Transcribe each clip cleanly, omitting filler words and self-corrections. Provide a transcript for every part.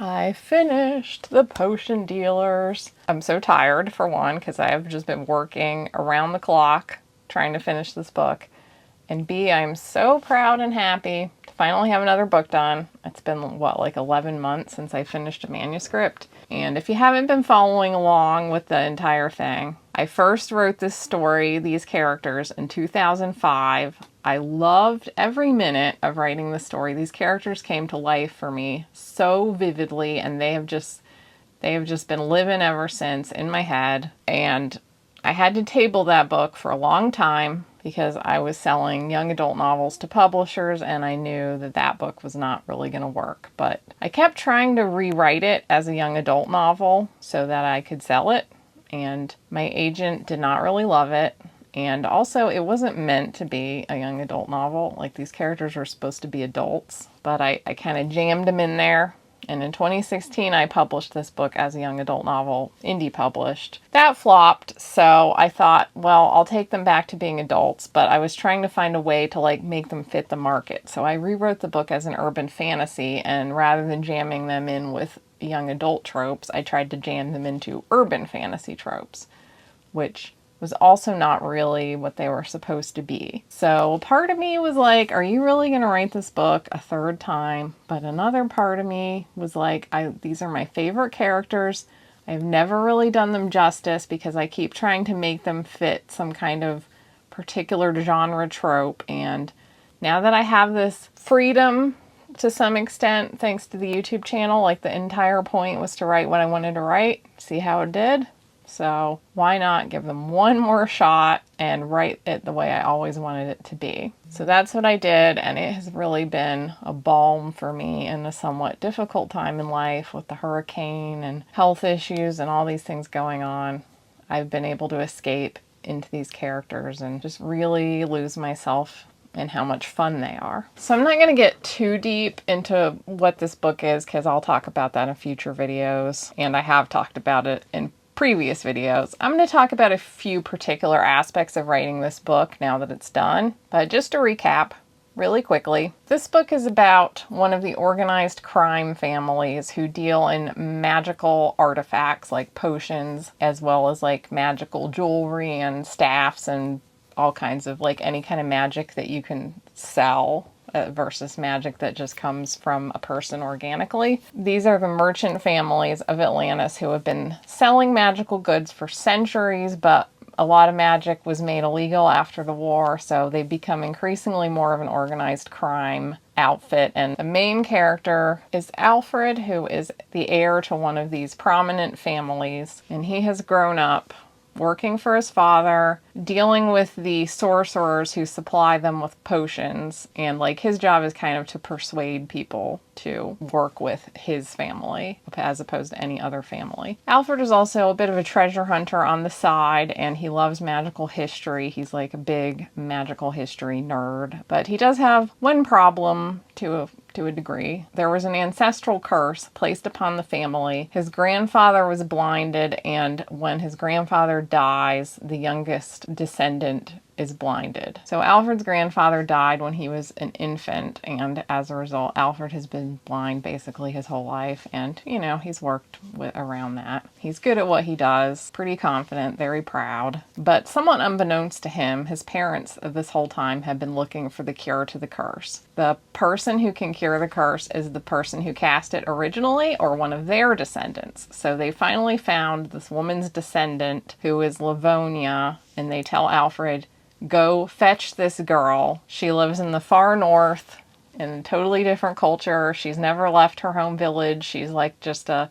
I finished The Potion Dealers. I'm so tired, for one, because I have just been working around the clock trying to finish this book. And B, I'm so proud and happy to finally have another book done. It's been, like 11 months since I finished a manuscript. And if you haven't been following along with the entire thing, I first wrote this story, these characters, in 2005. I loved every minute of writing the story. These characters came to life for me so vividly, and they have just been living ever since in my head. And I had to table that book for a long time because I was selling young adult novels to publishers, and I knew that that book was not really going to work. But I kept trying to rewrite it as a young adult novel so that I could sell it, and my agent did not really love it. And also, it wasn't meant to be a young adult novel. Like, these characters were supposed to be adults, but I kind of jammed them in there. And in 2016, I published this book as a young adult novel, indie published. That flopped, so I thought, well, I'll take them back to being adults, but I was trying to find a way to, make them fit the market. So I rewrote the book as an urban fantasy, and rather than jamming them in with young adult tropes, I tried to jam them into urban fantasy tropes, which was also not really what they were supposed to be. So part of me was like, are you really going to write this book a third time? But another part of me was like, these are my favorite characters. I've never really done them justice because I keep trying to make them fit some kind of particular genre trope. And now that I have this freedom to some extent, thanks to the YouTube channel, the entire point was to write what I wanted to write, see how it did. So why not give them one more shot and write it the way I always wanted it to be? So that's what I did, and it has really been a balm for me in a somewhat difficult time in life with the hurricane and health issues and all these things going on. I've been able to escape into these characters and just really lose myself in how much fun they are. So I'm not going to get too deep into what this book is because I'll talk about that in future videos, and I have talked about it in previous videos. I'm going to talk about a few particular aspects of writing this book now that it's done. But just to recap really quickly, this book is about one of the organized crime families who deal in magical artifacts like potions, as well as magical jewelry and staffs and all kinds of any kind of magic that you can sell versus magic that just comes from a person organically. These are the merchant families of Atlantis who have been selling magical goods for centuries, but a lot of magic was made illegal after the war, so they've become increasingly more of an organized crime outfit. And the main character is Alfred, who is the heir to one of these prominent families, and he has grown up working for his father, dealing with the sorcerers who supply them with potions, and his job is kind of to persuade people to work with his family as opposed to any other family. Alfred is also a bit of a treasure hunter on the side, and he loves magical history. He's a big magical history nerd, but he does have one problem to a degree. There was an ancestral curse placed upon the family. His grandfather was blinded, and when his grandfather dies, the youngest descendant is blinded. So Alfred's grandfather died when he was an infant, and as a result, Alfred has been blind basically his whole life, and he's worked around that. He's good at what he does, pretty confident, very proud, but somewhat unbeknownst to him, his parents this whole time have been looking for the cure to the curse. The person who can cure the curse is the person who cast it originally or one of their descendants. So they finally found this woman's descendant who is Livonia, and they tell Alfred, go fetch this girl. She lives in the far north in a totally different culture. She's never left her home village. She's just a,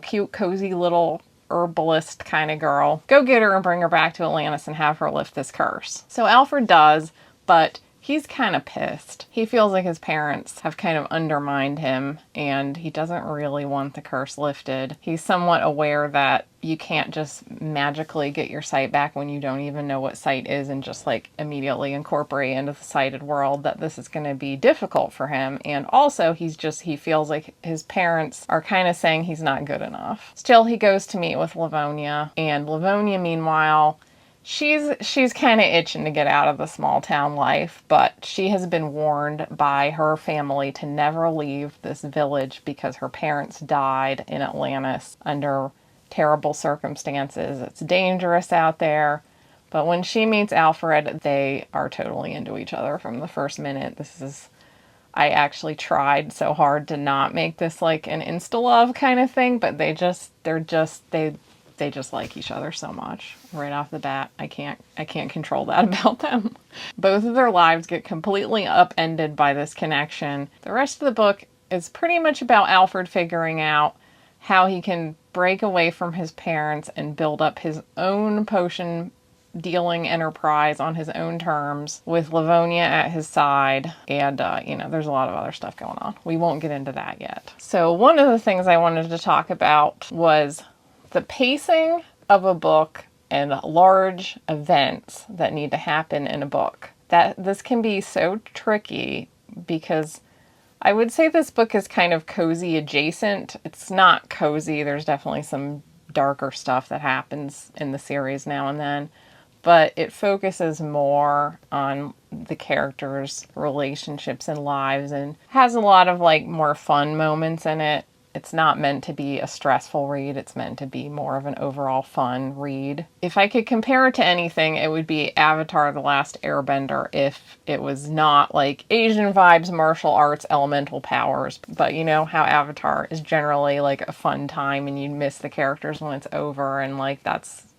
cute, cozy little herbalist kind of girl. Go get her and bring her back to Atlantis and have her lift this curse. So Alfred does, but he's kind of pissed. He feels like his parents have kind of undermined him, and he doesn't really want the curse lifted. He's somewhat aware that you can't just magically get your sight back when you don't even know what sight is and just immediately incorporate into the sighted world, that this is going to be difficult for him. And also he feels like his parents are kind of saying he's not good enough. Still, he goes to meet with Livonia, and Livonia, meanwhile, She's kind of itching to get out of the small town life, but she has been warned by her family to never leave this village because her parents died in Atlantis under terrible circumstances. It's dangerous out there. But when she meets Alfred, they are totally into each other from the first minute. I actually tried so hard to not make this like an insta love kind of thing, but they just like each other so much right off the bat. I can't control that about them. Both of their lives get completely upended by this connection. The rest of the book is pretty much about Alfred figuring out how he can break away from his parents and build up his own potion dealing enterprise on his own terms with Livonia at his side. And, there's a lot of other stuff going on. We won't get into that yet. So one of the things I wanted to talk about was the pacing of a book and large events that need to happen in a book. That this can be so tricky because I would say this book is kind of cozy adjacent. It's not cozy. There's definitely some darker stuff that happens in the series now and then, but it focuses more on the characters' relationships and lives and has a lot of like more fun moments in it. It's not meant to be a stressful read. It's meant to be more of an overall fun read. If I could compare it to anything, it would be Avatar: The Last Airbender if it was not like Asian vibes, martial arts, elemental powers. But you know how Avatar is generally like a fun time and you miss the characters when it's over, and like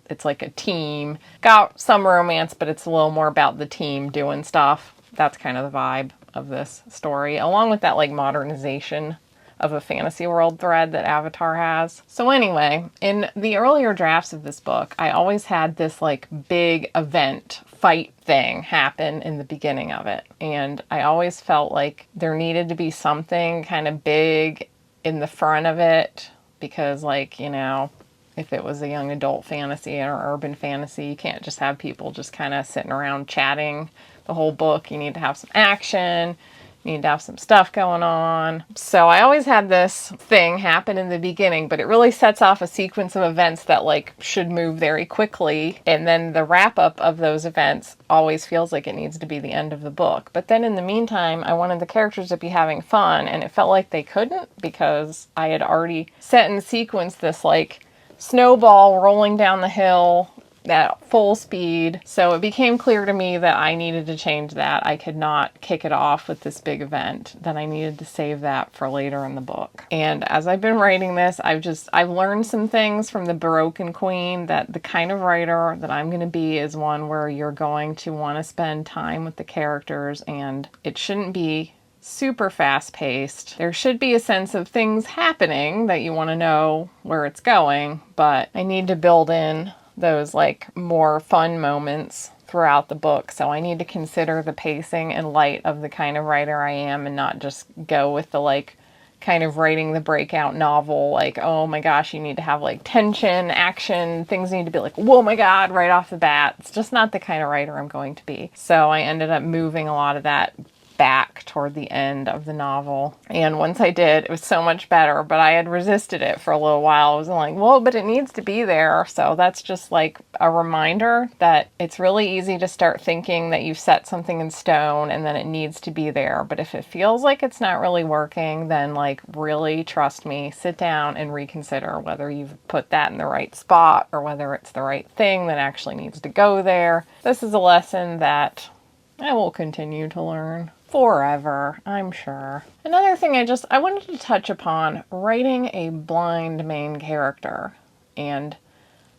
it's like a team. Got some romance, but it's a little more about the team doing stuff. That's kind of the vibe of this story, along with that like modernization of a fantasy world thread that Avatar has. So anyway, in the earlier drafts of this book, I always had this like big event fight thing happen in the beginning of it. And I always felt like there needed to be something kind of big in the front of it because like, if it was a young adult fantasy or urban fantasy, you can't just have people just kind of sitting around chatting the whole book. You need to have some action. You need to have some stuff going on. So I always had this thing happen in the beginning, but it really sets off a sequence of events that like should move very quickly. And then the wrap up of those events always feels like it needs to be the end of the book. But then in the meantime, I wanted the characters to be having fun, and it felt like they couldn't because I had already set in sequence this like snowball rolling down the hill at full speed. So it became clear to me that I needed to change that. I could not kick it off with this big event, that I needed to save that for later in the book. And as I've been writing this, I've learned some things from the Broken Queen, that the kind of writer that I'm going to be is one where you're going to want to spend time with the characters, and it shouldn't be super fast paced. There should be a sense of things happening that you want to know where it's going, but I need to build in those like more fun moments throughout the book. So I need to consider the pacing in light of the kind of writer I am and not just go with the like kind of writing the breakout novel, like, oh my gosh, you need to have like tension, action, things need to be like, whoa my God, right off the bat. It's just not the kind of writer I'm going to be. So I ended up moving a lot of that back toward the end of the novel. And once I did, it was so much better, but I had resisted it for a little while. I was like, well, but it needs to be there. So that's just like a reminder that it's really easy to start thinking that you've set something in stone and then it needs to be there. But if it feels like it's not really working, then like really trust me, sit down and reconsider whether you've put that in the right spot or whether it's the right thing that actually needs to go there. This is a lesson that I will continue to learn forever, I'm sure. Another thing I wanted to touch upon, writing a blind main character. And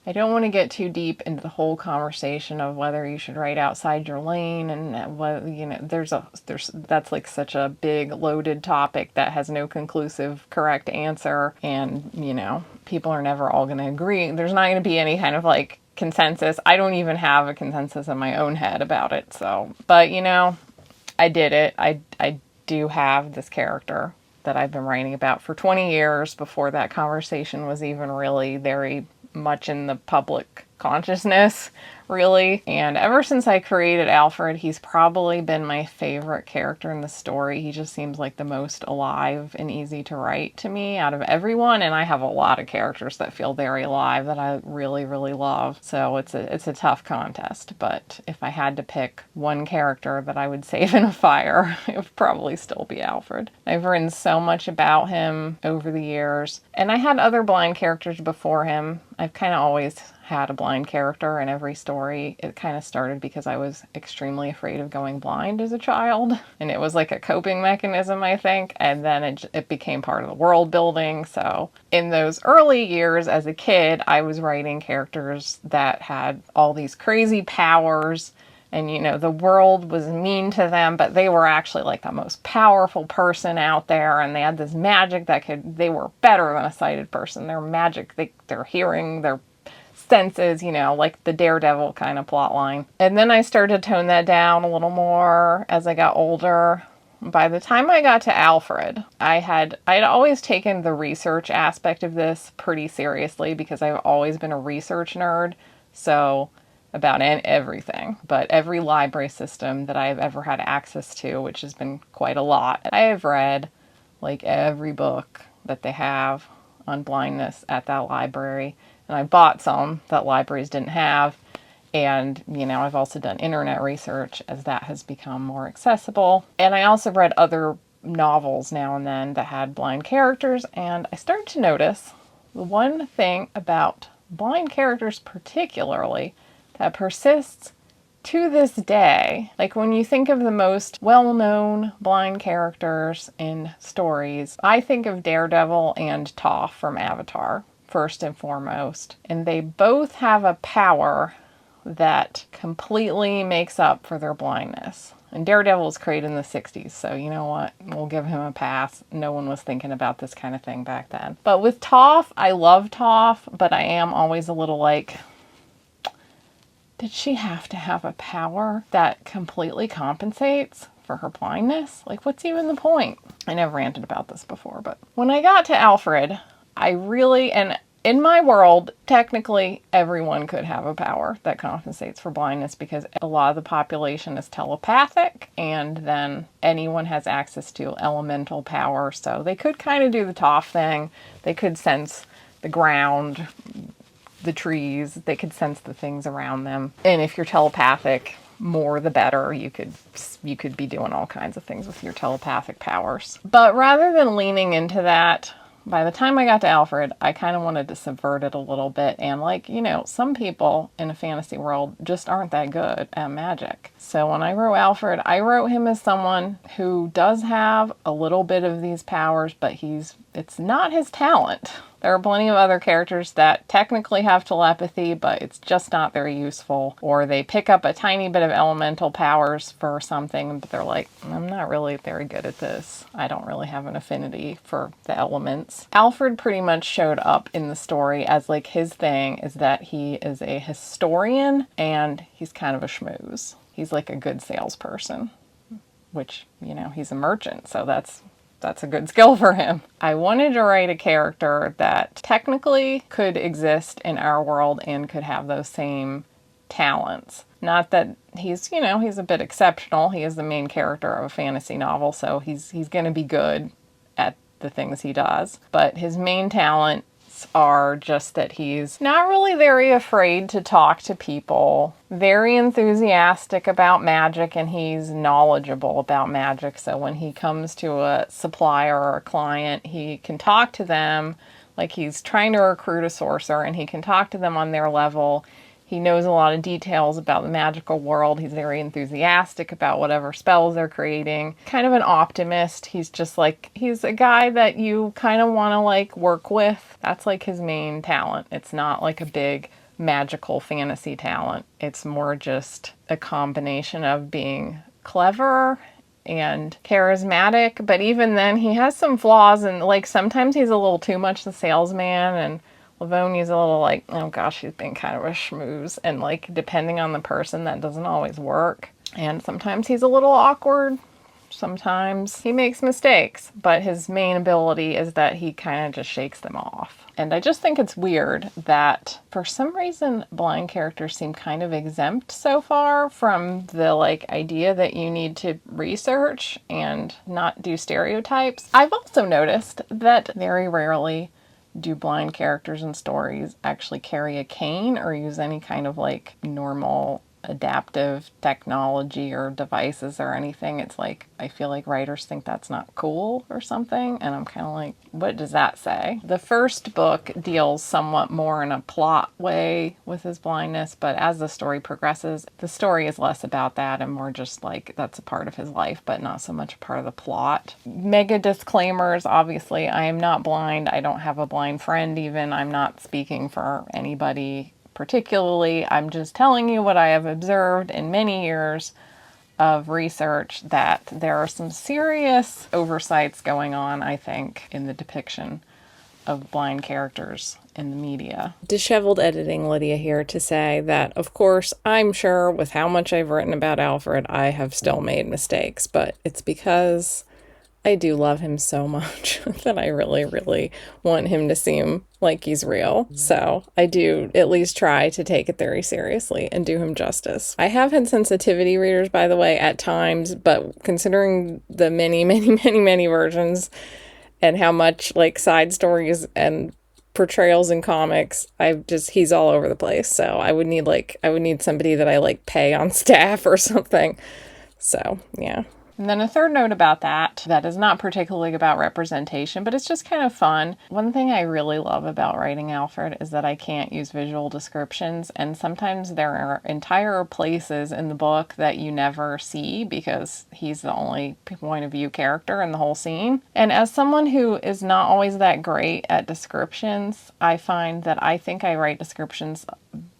I don't want to get too deep into the whole conversation of whether you should write outside your lane and what, that's like such a big loaded topic that has no conclusive correct answer. And, people are never all going to agree. There's not going to be any kind of like consensus. I don't even have a consensus in my own head about it. So, but I did it. I do have this character that I've been writing about for 20 years before that conversation was even really very much in the public consciousness, really. And ever since I created Alfred, he's probably been my favorite character in the story. He just seems like the most alive and easy to write to me out of everyone. And I have a lot of characters that feel very alive that I really, really love. So it's a tough contest. But if I had to pick one character that I would save in a fire, it would probably still be Alfred. I've written so much about him over the years. And I had other blind characters before him. I've kind of always had a blind character in every story. It kind of started because I was extremely afraid of going blind as a child, and it was like a coping mechanism, I think, and then it became part of the world building. So in those early years as a kid, I was writing characters that had all these crazy powers, and the world was mean to them, but they were actually like the most powerful person out there, and they had this magic they were better than a sighted person. Their magic, their hearing, their senses, like the Daredevil kind of plot line. And then I started to tone that down a little more as I got older. By the time I got to Alfred, I'd always taken the research aspect of this pretty seriously because I've always been a research nerd. So about everything, but every library system that I've ever had access to, which has been quite a lot. I have read like every book that they have on blindness at that library. And I bought some that libraries didn't have. And, I've also done internet research as that has become more accessible. And I also read other novels now and then that had blind characters. And I started to notice the one thing about blind characters particularly that persists to this day. Like when you think of the most well-known blind characters in stories, I think of Daredevil and Toph from Avatar first and foremost. And they both have a power that completely makes up for their blindness. And Daredevil was created in the 60s, so you know what? We'll give him a pass. No one was thinking about this kind of thing back then. But with Toph, I love Toph, but I am always a little like, did she have to have a power that completely compensates for her blindness? Like, what's even the point? I never ranted about this before, but when I got to Alfred, and in my world, technically everyone could have a power that compensates for blindness because a lot of the population is telepathic, and then anyone has access to elemental power. So they could kind of do the Toph thing. They could sense the ground, the trees, they could sense the things around them. And if you're telepathic, more the better. You could be doing all kinds of things with your telepathic powers. But rather than leaning into that, by the time I got to Alfred, I kind of wanted to subvert it a little bit. And some people in a fantasy world just aren't that good at magic. So when I wrote Alfred, I wrote him as someone who does have a little bit of these powers, but it's not his talent. There are plenty of other characters that technically have telepathy, but it's just not very useful. Or they pick up a tiny bit of elemental powers for something, but they're like, I'm not really very good at this. I don't really have an affinity for the elements. Alfred pretty much showed up in the story as like his thing is that he is a historian and he's kind of a schmooze. He's like a good salesperson, which, he's a merchant, so that's a good skill for him. I wanted to write a character that technically could exist in our world and could have those same talents. Not that he's a bit exceptional. He is the main character of a fantasy novel, so he's going to be good at the things he does. But his main talents are just that he's not really very afraid to talk to people, very enthusiastic about magic, and he's knowledgeable about magic. So when he comes to a supplier or a client, he can talk to them like he's trying to recruit a sorcerer, and he can talk to them on their level. He knows a lot of details about the magical world. He's very enthusiastic about whatever spells they're creating. Kind of an optimist. He's a guy that you kind of want to work with. That's his main talent. It's not like a big magical fantasy talent. It's more just a combination of being clever and charismatic. But even then, he has some flaws, and sometimes he's a little too much the salesman, and Livonia's a little oh gosh, she's being kind of a schmooze. And depending on the person, that doesn't always work. And sometimes he's a little awkward. Sometimes he makes mistakes, but his main ability is that he kind of just shakes them off. And I just think it's weird that for some reason blind characters seem kind of exempt so far from the idea that you need to research and not do stereotypes. I've also noticed that very rarely do blind characters in stories actually carry a cane or use any kind of normal adaptive technology or devices or anything. It's I feel like writers think that's not cool or something, and I'm kind of like, what does that say? The first book deals somewhat more in a plot way with his blindness, but as the story progresses, the story is less about that and more just that's a part of his life, but not so much a part of the plot. Mega disclaimers, obviously, I am not blind. I don't have a blind friend even. I'm not speaking for anybody particularly. I'm just telling you what I have observed in many years of research, that there are some serious oversights going on, I think, in the depiction of blind characters in the media. Disheveled editing Lydia here to say that, of course, I'm sure with how much I've written about Alfred, I have still made mistakes, but it's because I do love him so much that I really, really want him to seem like he's real. So I do at least try to take it very seriously and do him justice. I have had sensitivity readers, by the way, at times, but considering the many, many, many, many versions and how much side stories and portrayals in comics, he's all over the place. So I would need somebody that I pay on staff or something. So, yeah. And then a third note about that is not particularly about representation, but it's just kind of fun. One thing I really love about writing Alfred is that I can't use visual descriptions, and sometimes there are entire places in the book that you never see because he's the only point of view character in the whole scene. And as someone who is not always that great at descriptions, I find that I think I write descriptions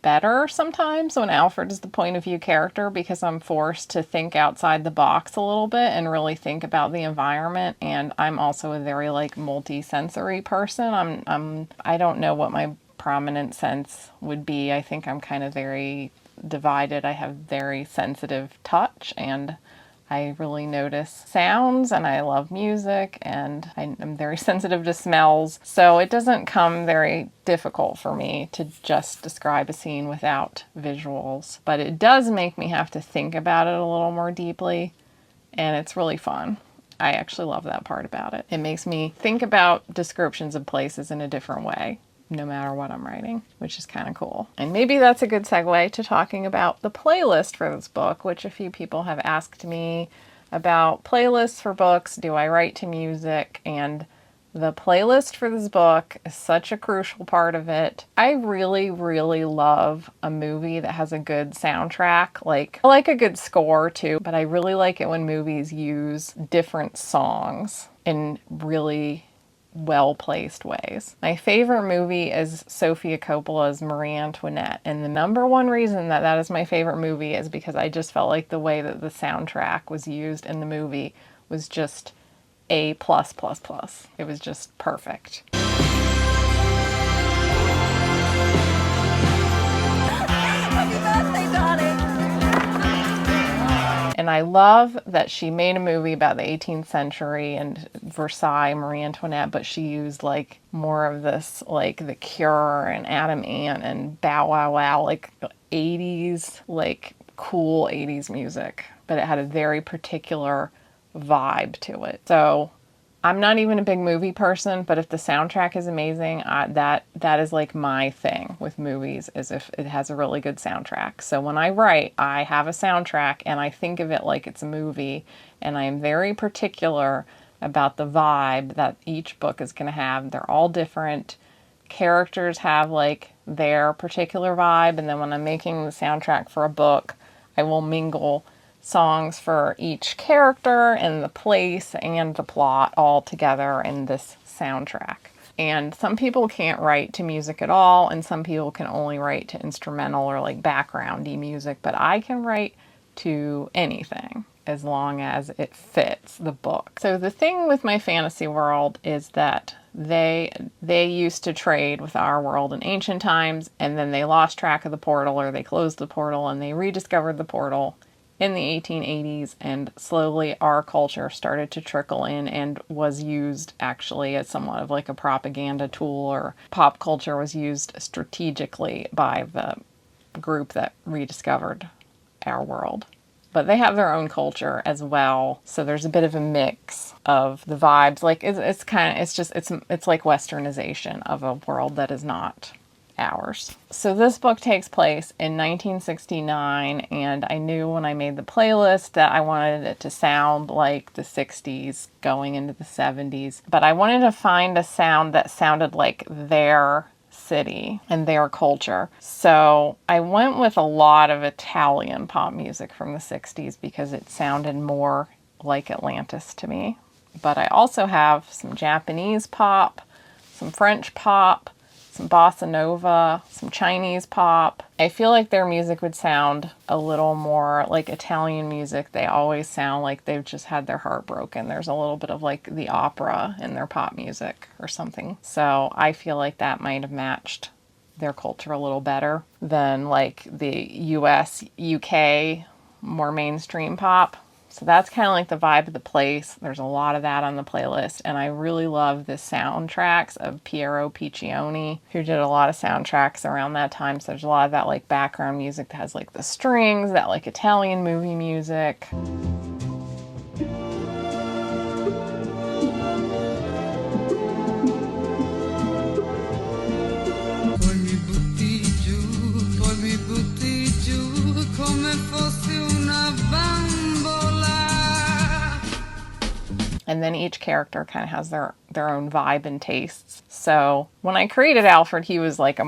better sometimes when Alfred is the point of view character, because I'm forced to think outside the box a little bit and really think about the environment. And I'm also a very multi-sensory person. I don't know what my prominent sense would be. I think I'm kind of very divided. I have very sensitive touch, and I really notice sounds, and I love music, and I'm very sensitive to smells. So it doesn't come very difficult for me to just describe a scene without visuals. But it does make me have to think about it a little more deeply, and it's really fun. I actually love that part about it. It makes me think about descriptions of places in a different way, no matter what I'm writing, which is kind of cool. And maybe that's a good segue to talking about the playlist for this book, which a few people have asked me about. Playlists for books. Do I write to music? And the playlist for this book is such a crucial part of it. I really, really love a movie that has a good soundtrack. I like a good score too, but I really like it when movies use different songs in really well-placed ways. My favorite movie is Sofia Coppola's Marie Antoinette, and the number one reason that is my favorite movie is because I just felt like the way that the soundtrack was used in the movie was just A+++. It was just perfect. Happy birthday, darling! And I love that she made a movie about the 18th century and Versailles, Marie Antoinette, but she used more of this, The Cure and Adam Ant and Bow Wow Wow, 80s, cool 80s music. But it had a very particular vibe to it. So I'm not even a big movie person, but if the soundtrack is amazing, that is my thing with movies, is if it has a really good soundtrack. So when I write, I have a soundtrack and I think of it like it's a movie, and I am very particular about the vibe that each book is going to have. They're all different. Characters have their particular vibe, and then when I'm making the soundtrack for a book, I will mingle songs for each character and the place and the plot all together in this soundtrack. And some people can't write to music at all, and some people can only write to instrumental or backgroundy music, but I can write to anything as long as it fits the book. So the thing with my fantasy world is that they used to trade with our world in ancient times, and then they lost track of the portal, or they closed the portal and they rediscovered the portal in the 1880s, and slowly our culture started to trickle in and was used actually as somewhat of like a propaganda tool, or pop culture was used strategically by the group that rediscovered our world. But they have their own culture as well, so there's a bit of a mix of the vibes. Like it's kind of it's like westernization of a world that is not ours. So this book takes place in 1969, and I knew when I made the playlist that I wanted it to sound like the 60s going into the 70s, but I wanted to find a sound that sounded like their city and their culture. So I went with a lot of Italian pop music from the 60s because it sounded more like Atlantis to me. But I also have some Japanese pop, some French pop, some bossa nova, some Chinese pop. I feel like their music would sound a little more like Italian music. They always sound like they've just had their heart broken. There's a little bit of like the opera in their pop music or something. So I feel like that might have matched their culture a little better than like the US, UK, more mainstream pop. So that's kind of like the vibe of the place. There's a lot of that on the playlist. And I really love the soundtracks of Piero Piccioni, who did a lot of soundtracks around that time. So there's a lot of that like background music that has like the strings, that like Italian movie music. And then each character kind of has their own vibe and tastes. So when I created Alfred, he was like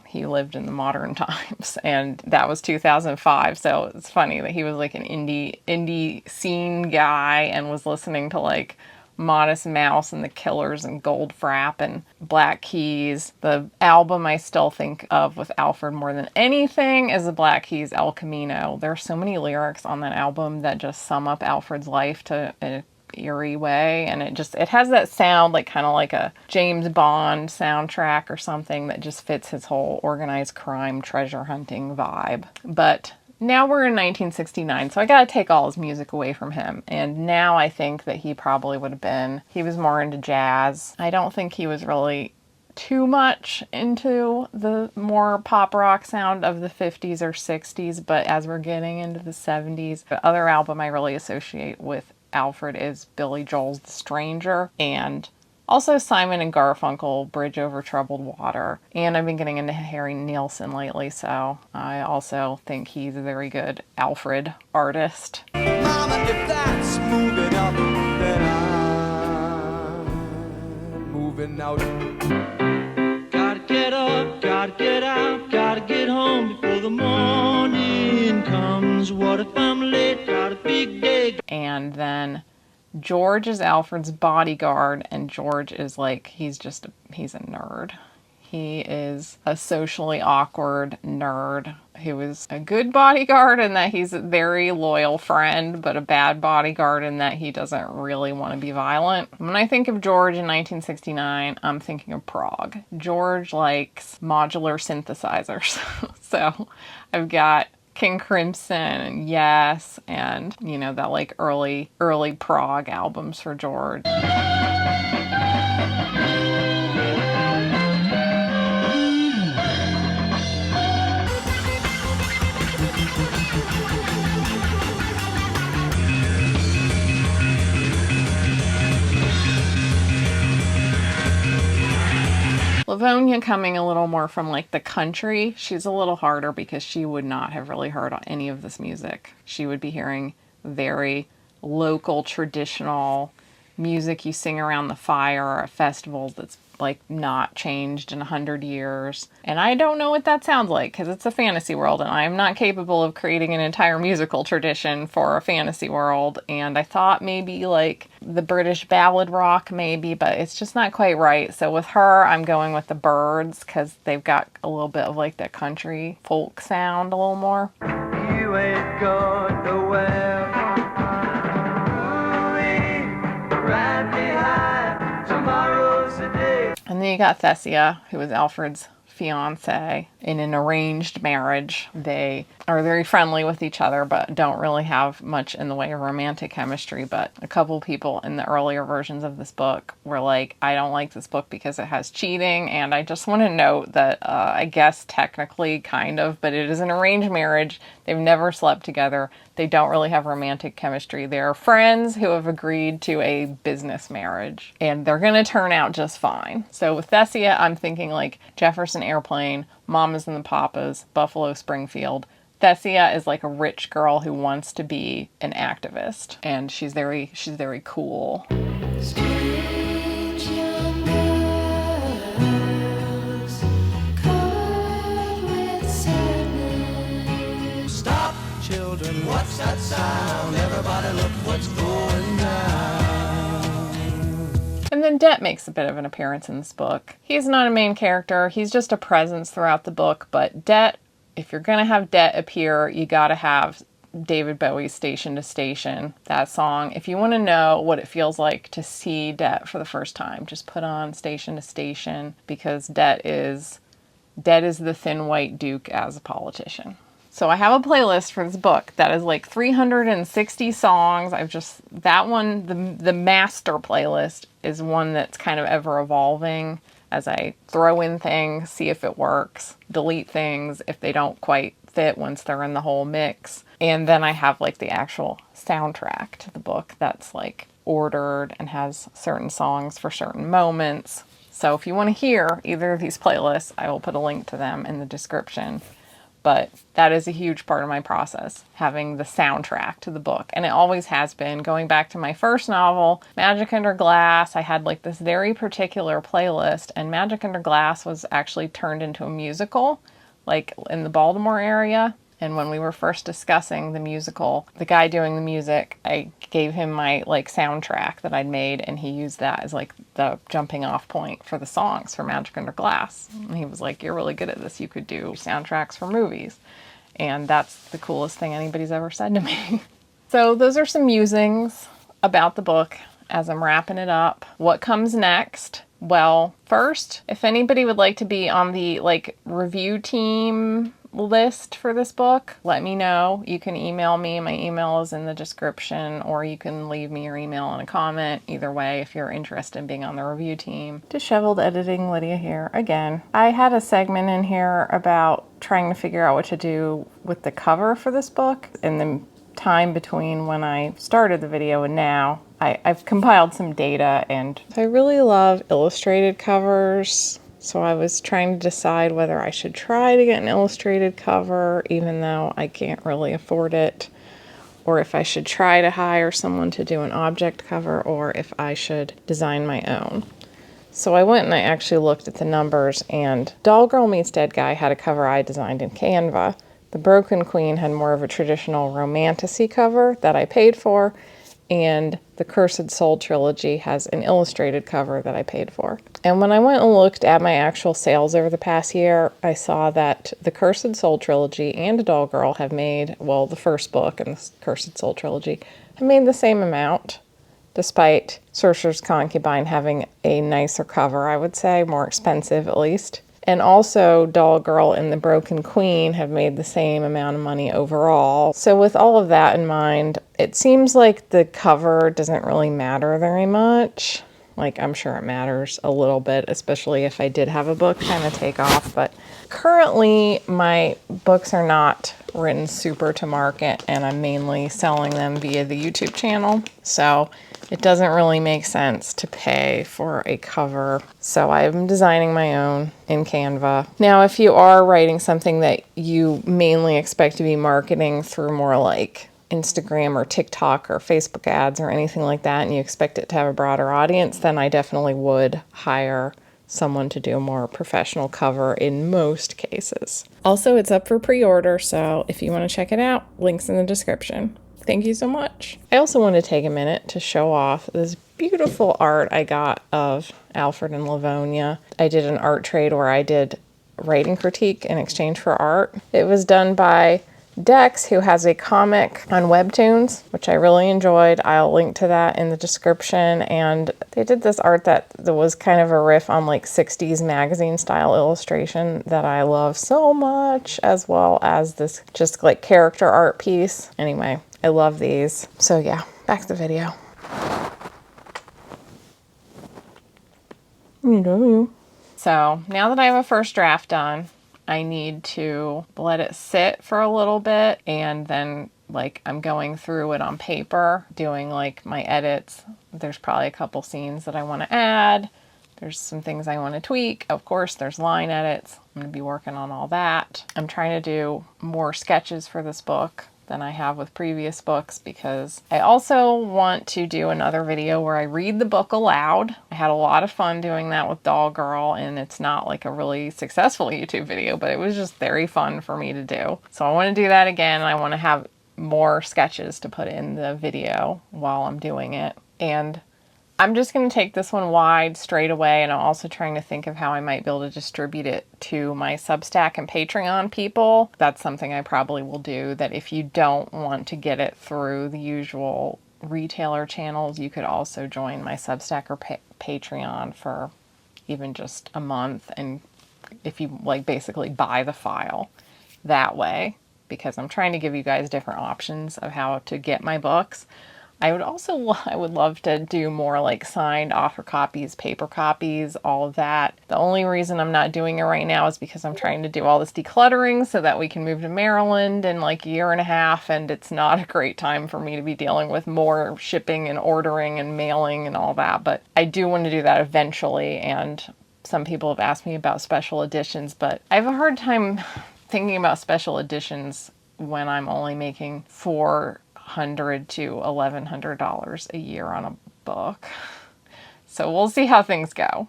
he lived in the modern times, and that was 2005. So it's funny that he was like an indie scene guy and was listening to like Modest Mouse and the Killers and Goldfrapp and Black Keys. The album I still think of with Alfred more than anything is the Black Keys' El Camino. There are so many lyrics on that album that just sum up Alfred's life to an eerie way, and it has that sound like kind of like a James Bond soundtrack or something that just fits his whole organized crime treasure hunting vibe. But now we're in 1969, so I gotta take all his music away from him. And now I think that he probably he was more into jazz. I don't think he was really too much into the more pop rock sound of the 50s or 60s, but as we're getting into the 70s, the other album I really associate with Alfred is Billy Joel's The Stranger, and also Simon and Garfunkel, Bridge Over Troubled Water. And I've been getting into Harry Nilsson lately, so I also think he's a very good Alfred artist. Mama, if that's moving up, then I'm moving out. Gotta get up, gotta get out, gotta get home before the morning comes. What if I'm late? Got a big day. And then George is Alfred's bodyguard, and George is like, he's a nerd. He is a socially awkward nerd who is a good bodyguard in that he's a very loyal friend, but a bad bodyguard in that he doesn't really want to be violent. When I think of George in 1969, I'm thinking of Prague. George likes modular synthesizers. So I've got King Crimson and Yes, and that like early prog albums for George. Livonia coming a little more from like the country. She's a little harder because she would not have really heard any of this music. She would be hearing very local, traditional music you sing around the fire at festivals that's like not changed in 100 years. And I don't know what that sounds like because it's a fantasy world and I'm not capable of creating an entire musical tradition for a fantasy world. And I thought maybe like the British ballad rock maybe, but it's just not quite right. So with her, I'm going with the Byrds because they've got a little bit of like that country folk sound a little more. You ain't going nowhere. Right behind tomorrow's the day. And then you got Thessia, who was Alfred's fiance in an arranged marriage. They are very friendly with each other, but don't really have much in the way of romantic chemistry. But a couple people in the earlier versions of this book were like, I don't like this book because it has cheating. And I just want to note that I guess technically kind of, but it is an arranged marriage. They've never slept together. They don't really have romantic chemistry. They're friends who have agreed to a business marriage, and they're going to turn out just fine. So with Thessia, I'm thinking like Jefferson Airplane, Mamas and the Papas, Buffalo Springfield. Thessia is like a rich girl who wants to be an activist, and she's very cool. Stop, children, what's that sound? Everybody look what's going down. And then Det makes a bit of an appearance in this book. He's not a main character, he's just a presence throughout the book, but Det, if you're gonna have Det appear, you gotta have David Bowie's Station to Station, that song. If you want to know what it feels like to see Det for the first time, just put on Station to Station, because Det is the thin white duke as a politician. So I have a playlist for this book that is like 360 songs. That one, the master playlist, is one that's kind of ever evolving as I throw in things, see if it works, delete things if they don't quite fit once they're in the whole mix. And then I have like the actual soundtrack to the book that's like ordered and has certain songs for certain moments. So if you want to hear either of these playlists, I will put a link to them in the description. But that is a huge part of my process, having the soundtrack to the book. And it always has been. Going back to my first novel, Magic Under Glass, I had like this very particular playlist, and Magic Under Glass was actually turned into a musical, like in the Baltimore area. And when we were first discussing the musical, the guy doing the music, I gave him my like soundtrack that I'd made, and he used that as like the jumping off point for the songs for Magic Under Glass. And he was like, you're really good at this. You could do soundtracks for movies. And that's the coolest thing anybody's ever said to me. So those are some musings about the book as I'm wrapping it up. What comes next? Well, first, if anybody would like to be on the like review team list for this book, let me know. You can email me. My email is in the description, or you can leave me your email in a comment. Either way, if you're interested in being on the review team. Disheveled Editing, Lydia here again. I had a segment in here about trying to figure out what to do with the cover for this book. In the time between when I started the video and now, I've compiled some data, and I really love illustrated covers. So I was trying to decide whether I should try to get an illustrated cover, even though I can't really afford it, or if I should try to hire someone to do an object cover, or if I should design my own. So I went and I actually looked at the numbers, and Doll Girl Meets Dead Guy had a cover I designed in Canva. The Broken Queen had more of a traditional romantasy cover that I paid for, and the Cursed Soul trilogy has an illustrated cover that I paid for. And when I went and looked at my actual sales over the past year, I saw that the Cursed Soul trilogy and Doll Girl have made, well, the first book and the Cursed Soul trilogy have made the same amount, despite Sorcerer's Concubine having a nicer cover, I would say, more expensive at least. And also, Doll Girl and the Broken Queen have made the same amount of money overall. So with all of that in mind, it seems like the cover doesn't really matter very much. Like, I'm sure it matters a little bit, especially if I did have a book kind of take off. But currently, my books are not written super to market, and I'm mainly selling them via the YouTube channel. So it doesn't really make sense to pay for a cover. So I'm designing my own in Canva. Now, if you are writing something that you mainly expect to be marketing through more like Instagram or TikTok or Facebook ads or anything like that, and you expect it to have a broader audience, then I definitely would hire someone to do a more professional cover in most cases. Also, it's up for pre-order, so if you want to check it out, links in the description. Thank you so much. I also want to take a minute to show off this beautiful art I got of Alfred and Livonia. I did an art trade where I did writing critique in exchange for art. It was done by Dex, who has a comic on Webtoons, which I really enjoyed. I'll link to that in the description, and They did this art that was kind of a riff on like 60s magazine style illustration that I love so much, as well as this just like character art piece. Anyway, I love these. So yeah, back to the video. So now that I have a first draft done, I need to let it sit for a little bit, and then like I'm going through it on paper, doing like my edits. There's probably a couple scenes that I want to add. There's some things I want to tweak. Of course, there's line edits. I'm going to be working on all that. I'm trying to do more sketches for this book than I have with previous books, because I also want to do another video where I read the book aloud. I had a lot of fun doing that with Doll Girl, and it's not like a really successful YouTube video, but it was just very fun for me to do. So I want to do that again. I want to have more sketches to put in the video while I'm doing it. And I'm just going to take this one wide straight away, and I'm also trying to think of how I might be able to distribute it to my Substack and Patreon people. That's something I probably will do, that if you don't want to get it through the usual retailer channels, you could also join my Substack or Patreon for even just a month, and if you like basically buy the file that way, because I'm trying to give you guys different options of how to get my books. I would love to do more like signed author copies, paper copies, all of that. The only reason I'm not doing it right now is because I'm trying to do all this decluttering so that we can move to Maryland in like a year and a half, and it's not a great time for me to be dealing with more shipping and ordering and mailing and all that. But I do want to do that eventually, and some people have asked me about special editions, but I have a hard time thinking about special editions when I'm only making $400 to $1,100 a year on a book. So we'll see how things go.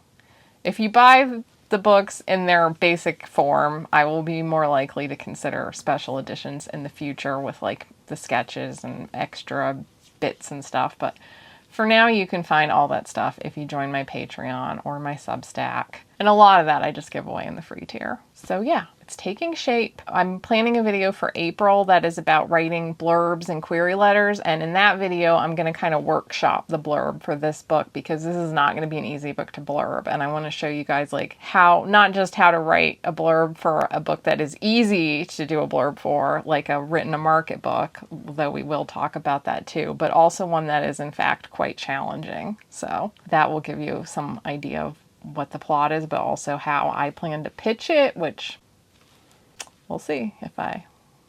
If you buy the books in their basic form, I will be more likely to consider special editions in the future with like the sketches and extra bits and stuff. But for now, you can find all that stuff if you join my Patreon or my Substack. And a lot of that I just give away in the free tier. So yeah, it's taking shape. I'm planning a video for April that is about writing blurbs and query letters. And in that video, I'm going to kind of workshop the blurb for this book, because this is not going to be an easy book to blurb. And I want to show you guys like how, not just how to write a blurb for a book that is easy to do a blurb for, like a written to market book, though we will talk about that too, but also one that is in fact quite challenging. So that will give you some idea of what the plot is, but also how I plan to pitch it, which we'll see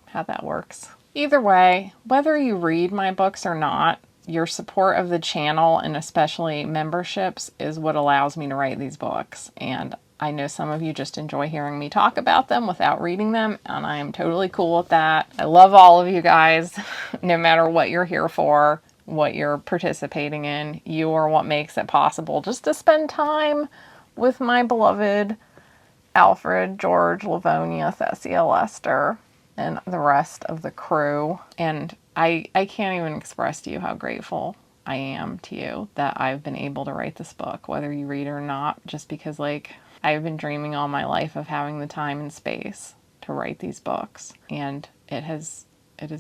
how that works. Either way, whether you read my books or not, your support of the channel and especially memberships is what allows me to write these books. And I know some of you just enjoy hearing me talk about them without reading them, and I am totally cool with that. I love all of you guys, no matter what you're here for, what you're participating in. You are what makes it possible just to spend time with my beloved Alfred, George, Livonia, Thessia, Lester, and the rest of the crew. And I can't even express to you how grateful I am to you that I've been able to write this book, whether you read it or not, just because like I've been dreaming all my life of having the time and space to write these books, and it has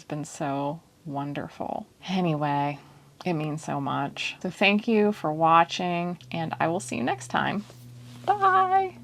been so wonderful. Anyway, it means so much. So thank you for watching, and I will see you next time. Bye!